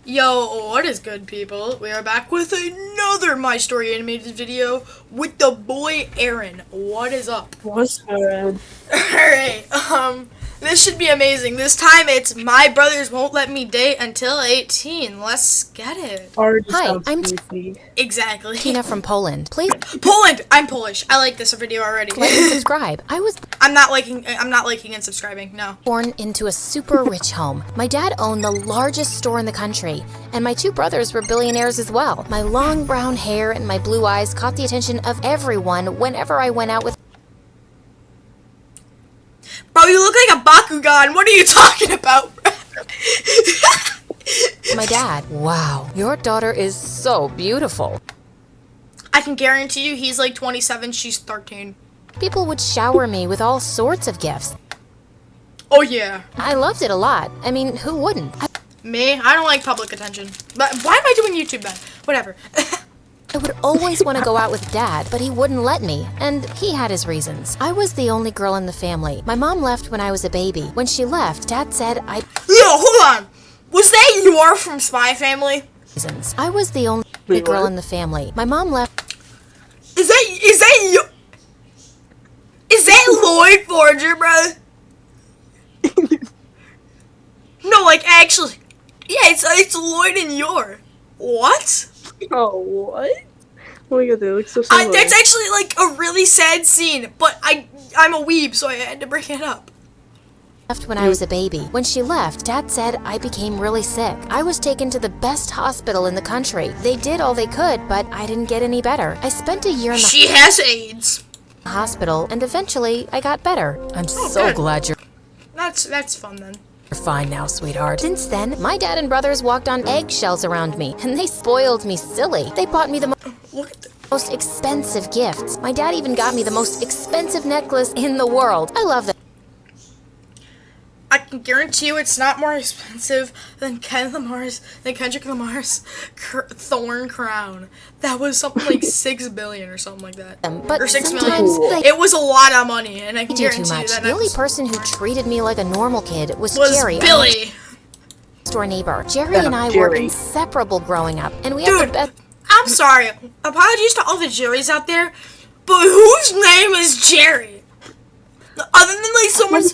Yo, what is good, people? We are back with another My Story animated video with the boy Aaron. What is up? What's good? Alright, this should be amazing. This time it's My Brothers Won't Let Me Date Until 18. Let's get it. Already Hi, sounds I'm goofy. Exactly. Tina from Poland. Please Poland! I'm Polish. I like this video already. like and subscribe. I was I'm not liking and subscribing, no. born into a super rich home. My dad owned the largest store in the country, and my two brothers were billionaires as well. My long brown hair and my blue eyes caught the attention of everyone whenever I went out with Bro, you look like a Bakugan. What are you talking about? my dad. Wow, your daughter is so beautiful. I can guarantee you he's like 27, she's 13. People would shower me with all sorts of gifts. Oh yeah. I loved it a lot. I mean, who wouldn't? Me? I don't like public attention. But why am I doing YouTube then? Whatever. I would always want to go out with Dad, but he wouldn't let me, and he had his reasons. I was the only girl in the family. My mom left when I was a baby. When she left, Dad said Yo, hold on. Was that you from Spy Family? I was the only girl in the family. My mom left. Is that you? Is that Lloyd Forger, bro? No, like actually. Yeah, it's Lloyd and Yor. What? Oh, what? Oh my god, they look so similar. That's actually like a really sad scene, but I'm a weeb, so I had to bring it up. Left when I was a baby. When she left, Dad said I became really sick. I was taken to the best hospital in the country. They did all they could, but I didn't get any better. I spent a year in the She has AIDS. hospital, and eventually I got better. I'm so good. glad you're That's fun then. fine now, sweetheart. Since then, my dad and brothers walked on eggshells around me, and they spoiled me silly. They bought me the Look at most expensive gifts. My dad even got me the most expensive necklace in the world. I love that. I can guarantee you it's not more expensive than Kendrick Lamar's Thorn Crown. That was something like 6 billion or something like that. But Or 6 million. sometimes they It was a lot of money, and I can do guarantee too you much. that The only person who treated me like a normal kid was Jerry, our Billy. store neighbor. Jerry and I were Jerry. inseparable growing up, and we had the Dude, best. I'm sorry. Apologies to all the Jerrys out there, but whose name is Jerry? Other than like someone's.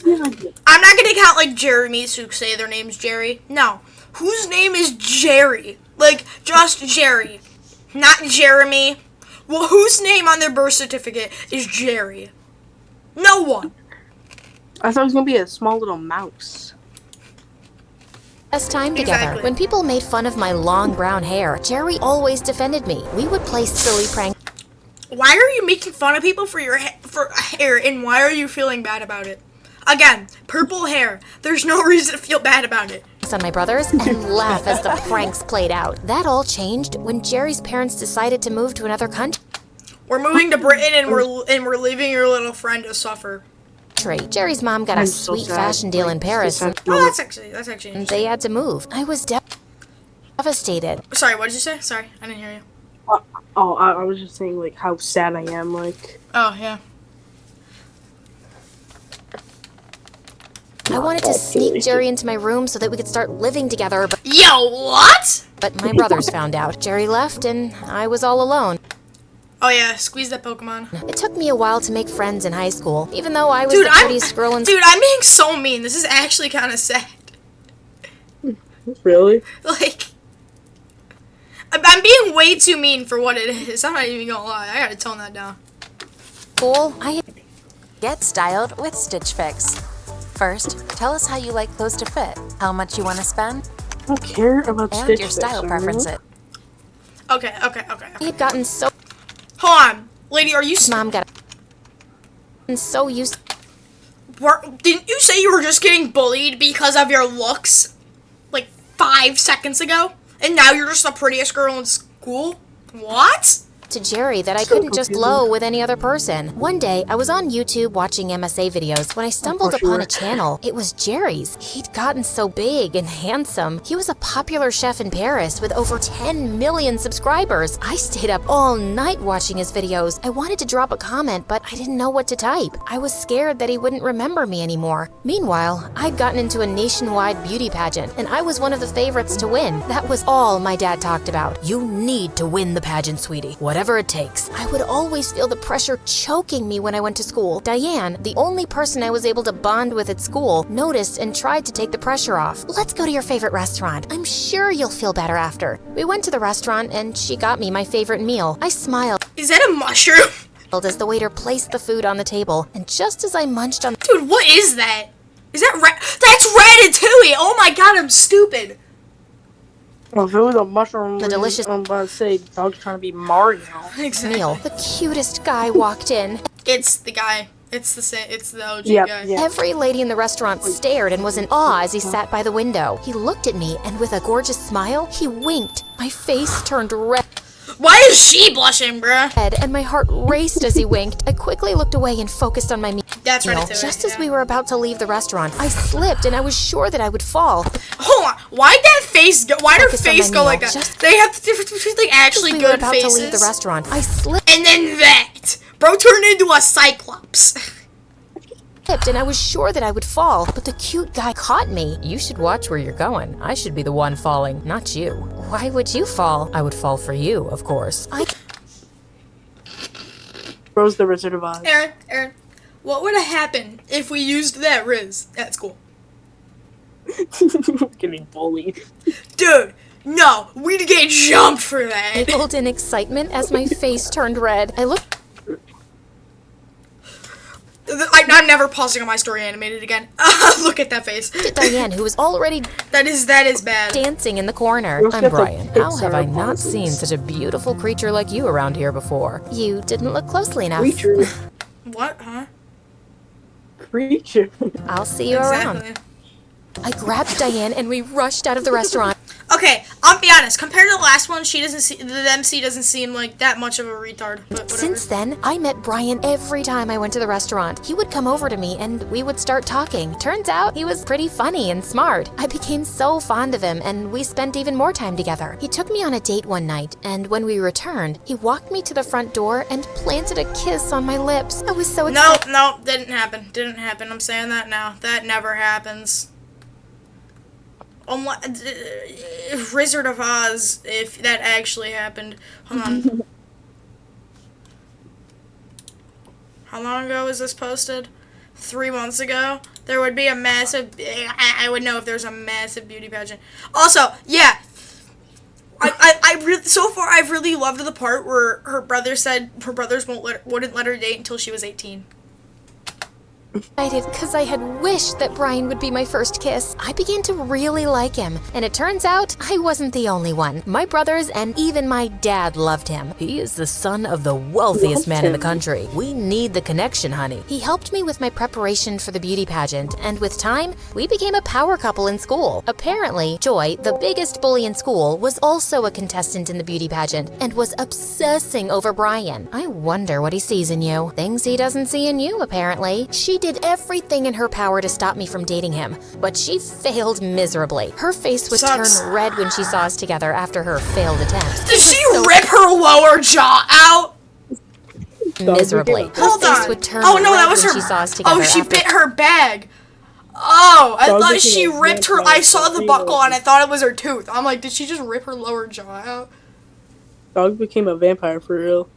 I'm not gonna count like Jeremys who say their name's Jerry. No. Whose name is Jerry? Like, just Jerry. Not Jeremy. Well, whose name on their birth certificate is Jerry? No one. I thought it was gonna be a small little mouse. Best time together. Exactly. When people made fun of my long brown hair, Jerry always defended me. We would play silly pranks Why are you making fun of people for your for hair, and why are you feeling bad about it? Again, purple hair. There's no reason to feel bad about it. on my brothers and laugh as the pranks played out. That all changed when Jerry's parents decided to move to another country. We're moving to Britain, and we're leaving your little friend to suffer. Jerry's mom got a I'm so sweet sad. fashion deal in Paris, and Oh, that's actually they interesting. had to move. I was devastated. Sorry, what did you say? Sorry, I didn't hear you. I was just saying like how sad I am. Like Oh yeah. I wanted to sneak Jerry into my room so that we could start living together, Yo, what? but my brothers found out. Jerry left, and I was all alone. Oh yeah, squeeze that Pokemon. It took me a while to make friends in high school, even though I was Dude, the prettiest girl in Dude, I'm being so mean. This is actually kind of sad. really? Like, I'm being way too mean for what it is. I'm not even gonna lie. I gotta tone that down. school. I Get styled with Stitch Fix. First, tell us how you like clothes to fit, how much you want to spend, I don't care about and Stitch your Fix, style alright? preferences. Okay. had gotten so Hold on, lady. Are you? mom got so used Didn't you say you were just getting bullied because of your looks, like 5 seconds ago, and now you're just the prettiest girl in school? What? to Jerry that I So couldn't just confusing. glow with any other person. One day, I was on YouTube watching MSA videos when I stumbled course you upon were. a channel. It was Jerry's. He'd gotten so big and handsome. He was a popular chef in Paris with over 10 million subscribers. I stayed up all night watching his videos. I wanted to drop a comment, but I didn't know what to type. I was scared that he wouldn't remember me anymore. Meanwhile, I'd gotten into a nationwide beauty pageant, and I was one of the favorites to win. That was all my dad talked about. You need to win the pageant, sweetie, whatever it takes. I would always feel the pressure choking me when I went to school. Diane, the only person I was able to bond with at school, noticed and tried to take the pressure off. Let's go to your favorite restaurant. I'm sure you'll feel better after. We went to the restaurant and she got me my favorite meal. I smiled Is that a mushroom? as the waiter placed the food on the table, and just as I munched on Dude, what is that? Is that That's Ratatouille! Oh my god, I'm stupid. Well, if it was a mushroom, The delicious- I'm about to say, dog's trying to be Mario. meal, the cutest guy walked in. It's the guy. It's the OG Yep, guy. yeah. Every lady in the restaurant stared and was in awe as he sat by the window. He looked at me, and with a gorgeous smile, he winked. My face turned red, Why is she blushing, bruh? and my heart raced as he winked. I quickly looked away and focused on my meal. That's Ratatouille. Just as we were about to leave the restaurant, I slipped and I was sure that I would fall. Hold on. Why'd that face go? Why'd her Focus on face my go meal. like that? Just- They have the difference between like actually As we were good about to leave the faces restaurant, I slipped and then that. Bro turned into a cyclops. and I was sure that I would fall, but the cute guy caught me. You should watch where you're going. I should be the one falling, not you. Why would you fall? I would fall for you, of course. Bro's the Wizard of Oz. Aaron, what would have happened if we used that Riz at school? Getting bullied. Dude, no, we'd get jumped for that. giggled in excitement as my face turned red. I looked I'm never pausing on my story animated again. Look at that face. at Diane, who was already That is bad. dancing in the corner. Let's I'm get the Brian. How Pixar have I not voices. seen such a beautiful creature like you around here before? You didn't look closely enough. Creature. What, huh? Creature. I'll see you around. Exactly. I grabbed Diane and we rushed out of the restaurant. Okay, I'll be honest. Compared to the last one, the MC doesn't seem like that much of a retard. But whatever. Since then, I met Brian every time I went to the restaurant. He would come over to me and we would start talking. Turns out he was pretty funny and smart. I became so fond of him and we spent even more time together. He took me on a date one night, and when we returned, he walked me to the front door and planted a kiss on my lips. I was so excited. No, didn't happen. Didn't happen. I'm saying that now. That never happens. Wizard of Oz, if that actually happened. Hold on. How long ago was this posted? 3 months ago? There would be a massive... I would know if there's a massive beauty pageant. Also, yeah. I really, so far, I've really loved the part where her brother said her brothers wouldn't let her date until she was 18. Excited because I had wished that Brian would be my first kiss. I began to really like him, and it turns out I wasn't the only one. My brothers and even my dad loved him. He is the son of the wealthiest man in the country. We need the connection, honey. He helped me with my preparation for the beauty pageant, and with time, we became a power couple in school. Apparently, Joy, the biggest bully in school, was also a contestant in the beauty pageant and was obsessing over Brian. I wonder what he sees in you. Things he doesn't see in you, apparently. She did everything in her power to stop me from dating him, but she failed miserably. Her face would Sucks. turn red when she saw us together after her failed attempts. Did she rip her lower jaw out? Miserably. Her Hold face on. would turn Oh no, red that was when her. she saw us together. Oh, she after bit her bag. Oh, I Dog thought became she a ripped her. vampire I saw the for buckle real. and I thought it was her tooth. I'm like, did she just rip her lower jaw out? Dog became a vampire for real.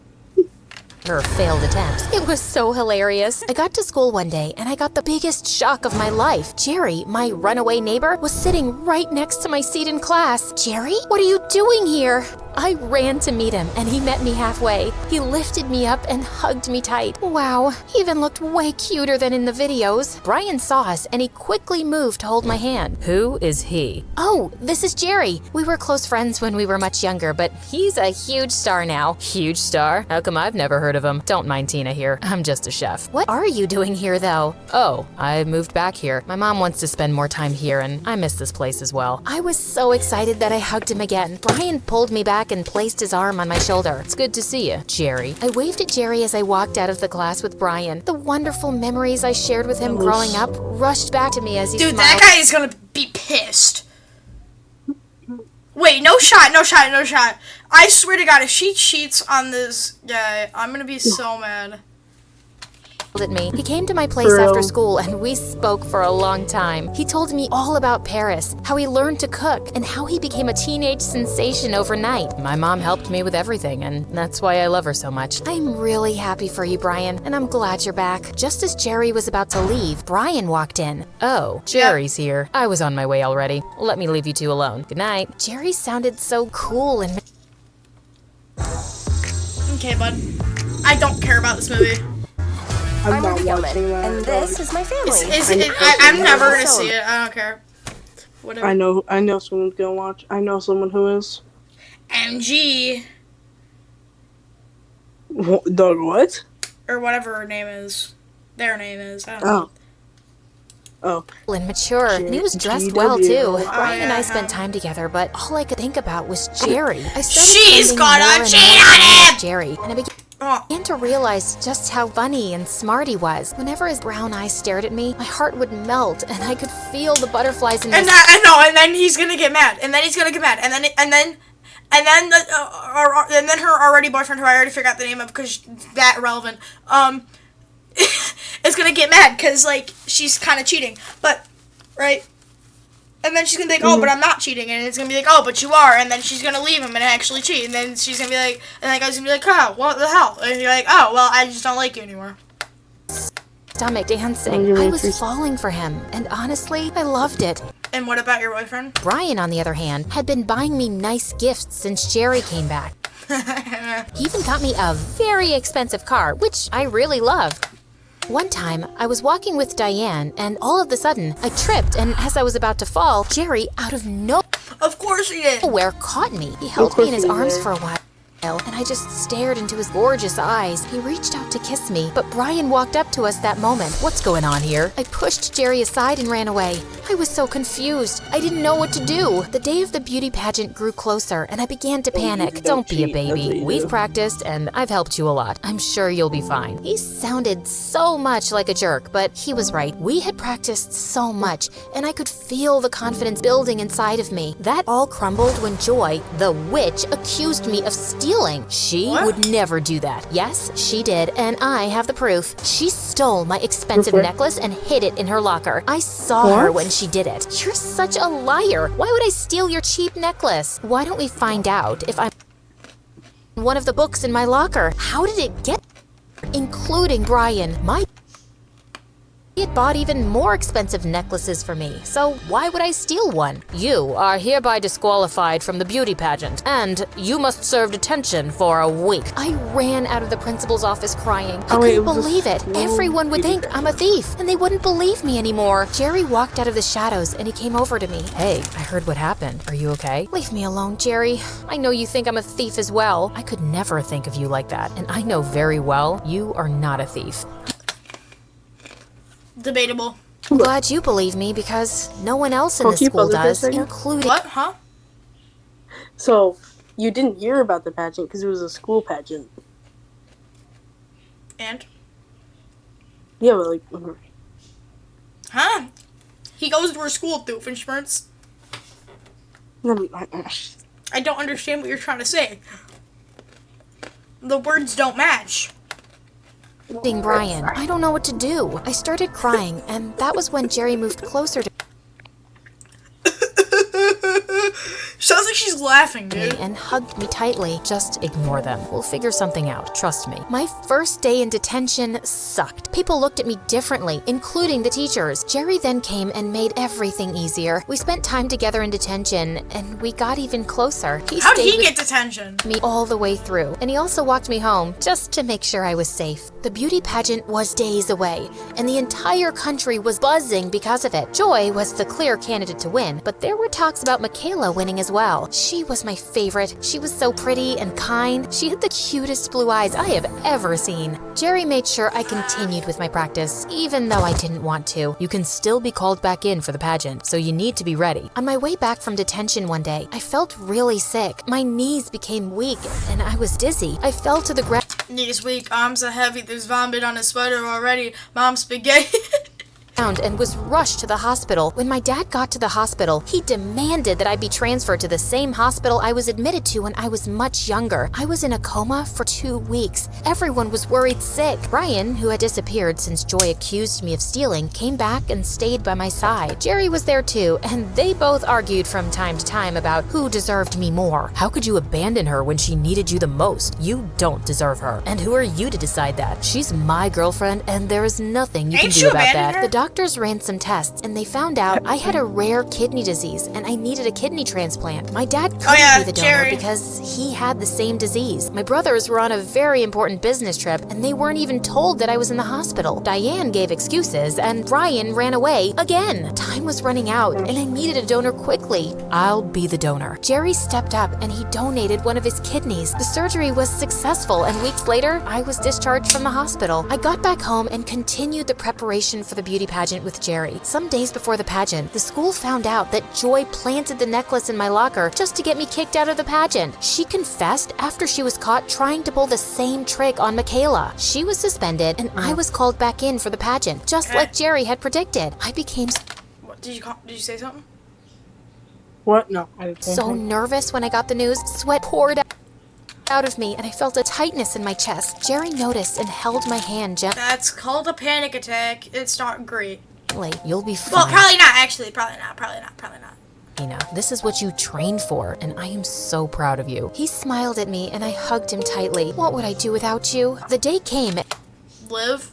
her failed attempts. It was so hilarious. I got to school one day and I got the biggest shock of my life. Jerry, my runaway neighbor, was sitting right next to my seat in class. Jerry, what are you doing here? I ran to meet him and he met me halfway. He lifted me up and hugged me tight. Wow, he even looked way cuter than in the videos. Brian saw us and he quickly moved to hold my hand. Who is he? Oh, this is Jerry. We were close friends when we were much younger, but he's a huge star now. Huge star? How come I've never heard of him? Don't mind Tina here. I'm just a chef. What are you doing here though? Oh, I moved back here. My mom wants to spend more time here and I miss this place as well. I was so excited that I hugged him again. Brian pulled me back back and placed his arm on my shoulder. It's good to see you, Jerry. I waved at Jerry as I walked out of the class with Brian. The wonderful memories I shared with him growing up rushed back to me as he Dude, smiled. that guy is gonna be pissed. Wait, no shot. I swear to God, if she cheats on this guy, I'm gonna be so mad. At me. He came to my place after school and we spoke for a long time. He told me all about Paris, how he learned to cook, and how he became a teenage sensation overnight. My mom helped me with everything, and that's why I love her so much. I'm really happy for you, Brian, and I'm glad you're back. Just as Jerry was about to leave, Brian walked in. Oh, Jerry's here. I was on my way already. Let me leave you two alone. Good night. Jerry sounded so cool and... Okay, bud. I don't care about this movie. I'm not watching that. And this is my family. I'm never gonna see it. I don't care. Whatever. I know someone's gonna watch. I know someone who is. MG. The what? Or whatever her name is. Their name is. I don't know. Oh. And mature, and he was dressed well too. Brian and I spent time together, but all I could think about was Jerry. I started She's spending gonna more and cheat more on time him! with Jerry, and I began to realize just how funny and smart he was. Whenever his brown eyes stared at me, my heart would melt, and I could feel the butterflies in my stomach. And then he's gonna get mad, and then her already boyfriend, who I already forgot the name of because that irrelevant, is gonna get mad because like she's kind of cheating, but right. And then she's gonna be like, oh, but I'm not cheating. And it's gonna be like, oh, but you are. And then she's gonna leave him and actually cheat. And then she's gonna be like, and the guy's gonna be like, oh, what the hell? And you're like, oh, well, I just don't like you anymore. Stomach dancing. I was falling for him. And honestly, I loved it. And what about your boyfriend? Brian, on the other hand, had been buying me nice gifts since Jerry came back. He even got me a very expensive car, which I really loved. One time, I was walking with Diane, and all of a sudden, I tripped, and as I was about to fall, Jerry, out of nowhere, Of course he did. caught me. He held me in his arms for a while, and I just stared into his gorgeous eyes. He reached out to kiss me, but Brian walked up to us that moment. What's going on here? I pushed Jerry aside and ran away. I was so confused. I didn't know what to do. The day of the beauty pageant grew closer, and I began to panic. Don't be a baby. We've practiced, and I've helped you a lot. I'm sure you'll be fine. He sounded so much like a jerk, but he was right. We had practiced so much, and I could feel the confidence building inside of me. That all crumbled when Joy, the witch, accused me of stealing. She would never do that. Yes, she did, and I have the proof. She stole my expensive necklace and hid it in her locker. I saw her when she did it. You're such a liar. Why would I steal your cheap necklace? Why don't we find out if I'm one of the books in my locker? How did it get there? Including Brian? He had bought even more expensive necklaces for me, so why would I steal one? You are hereby disqualified from the beauty pageant, and you must serve detention for a week. I ran out of the principal's office crying. I couldn't believe it. Everyone would think I'm a thief, and they wouldn't believe me anymore. Jerry walked out of the shadows, and he came over to me. Hey, I heard what happened. Are you okay? Leave me alone, Jerry. I know you think I'm a thief as well. I could never think of you like that, and I know very well you are not a thief. Debatable. I'm glad you believe me because no one else in the school does, including... What? Huh? So, you didn't hear about the pageant because it was a school pageant. And? Yeah, but like... Huh? He goes to her school, Doofenshmirtz. I don't understand what you're trying to say. The words don't match. Brian, I don't know what to do. I started crying, and that was when Jerry moved closer to Sounds like she's laughing, me dude. and hugged me tightly. Just ignore them. We'll figure something out. Trust me. My first day in detention sucked. People looked at me differently, including the teachers. Jerry then came and made everything easier. We spent time together in detention, and we got even closer. How'd he get detention? Me all the way through, and he also walked me home just to make sure I was safe. The beauty pageant was days away, and the entire country was buzzing because of it. Joy was the clear candidate to win, but there were talks about Michaela winning as well. well. She was my favorite. She was so pretty and kind. She had the cutest blue eyes I have ever seen. Jerry made sure I continued with my practice, even though I didn't want to. You can still be called back in for the pageant, so you need to be ready. On my way back from detention one day, I felt really sick. My knees became weak, and I was dizzy. I fell to the ground. Knees weak, arms are heavy, there's vomit on his sweater already. Mom's spaghetti. And was rushed to the hospital. When my dad got to the hospital, he demanded that I be transferred to the same hospital I was admitted to when I was much younger. I was in a coma for 2 weeks. Everyone was worried sick. Brian, who had disappeared since Joy accused me of stealing, came back and stayed by my side. Jerry was there too, and they both argued from time to time about who deserved me more. How could you abandon her when she needed you the most? You don't deserve her. And who are you to decide that? She's my girlfriend, and there is nothing you can do about that. The doctors ran some tests, and they found out I had a rare kidney disease, and I needed a kidney transplant. My dad couldn't be the donor because he had the same disease. My brothers were on a very important business trip, and they weren't even told that I was in the hospital. Diane gave excuses, and Brian ran away again. Time was running out, and I needed a donor quickly. I'll be the donor. Jerry stepped up, and he donated one of his kidneys. The surgery was successful, and weeks later, I was discharged from the hospital. I got back home and continued the preparation for the beauty pageant with Jerry. Some days before the pageant, the school found out that Joy planted the necklace in my locker just to get me kicked out of the pageant. She confessed after she was caught trying to pull the same trick on Michaela. She was suspended, and I was called back in for the pageant, just like Jerry had predicted. I became What, did you say something? What? No, I didn't say so anything. nervous when I got the news. Sweat poured out of me, and I felt a tightness in my chest. Jerry noticed and held my hand gently. That's called a panic attack. It's not great. You'll be fine. Well, probably not, actually. Probably not. Nina, this is what you trained for, and I am so proud of you. He smiled at me, and I hugged him tightly. What would I do without you? The day came, Live.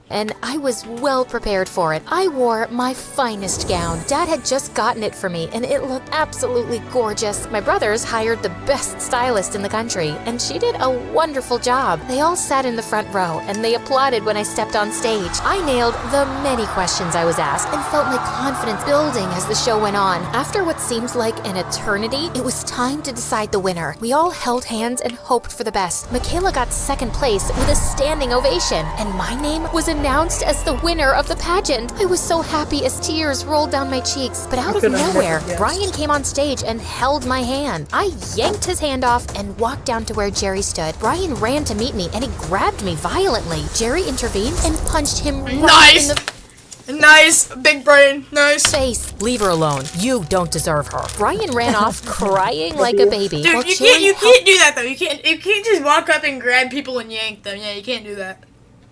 and I was well prepared for it. I wore my finest gown. Dad had just gotten it for me, and it looked absolutely gorgeous. My brothers hired the best stylist in the country, and she did a wonderful job. They all sat in the front row, and they applauded when I stepped on stage. I nailed the many questions I was asked and felt my confidence building as the show went on. After what seemed like an eternity, it was time to decide the winner. We all held hands and hoped for the best. Michaela got second place with a standing ovation, and my name was announced as the winner of the pageant. I was so happy as tears rolled down my cheeks, but out of nowhere, Brian came on stage and held my hand. I yanked his hand off and walked down to where Jerry stood. Brian ran to meet me, and he grabbed me violently. Jerry intervened and punched him right in the Nice, big brain, nice. face. Leave her alone. You don't deserve her. Brian ran off crying like a baby. Dude, while you Jerry can't do that though. You can't just walk up and grab people and yank them. Yeah, you can't do that.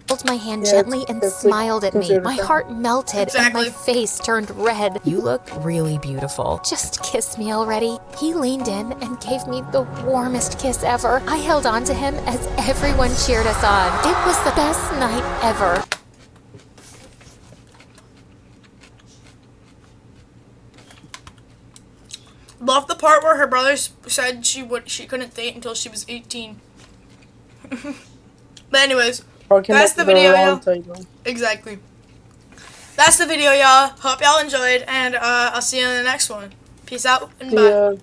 held my hand gently and smiled at me. My heart melted and my Exactly. face turned red. You look really beautiful. Just kiss me already. He leaned in and gave me the warmest kiss ever. I held on to him as everyone cheered us on. It was the best night ever. Love the part where her brother said she couldn't date until she was 18. But anyways, that's the video, y'all. Exactly. That's the video, y'all. Hope y'all enjoyed, and I'll see you in the next one. Peace out and bye.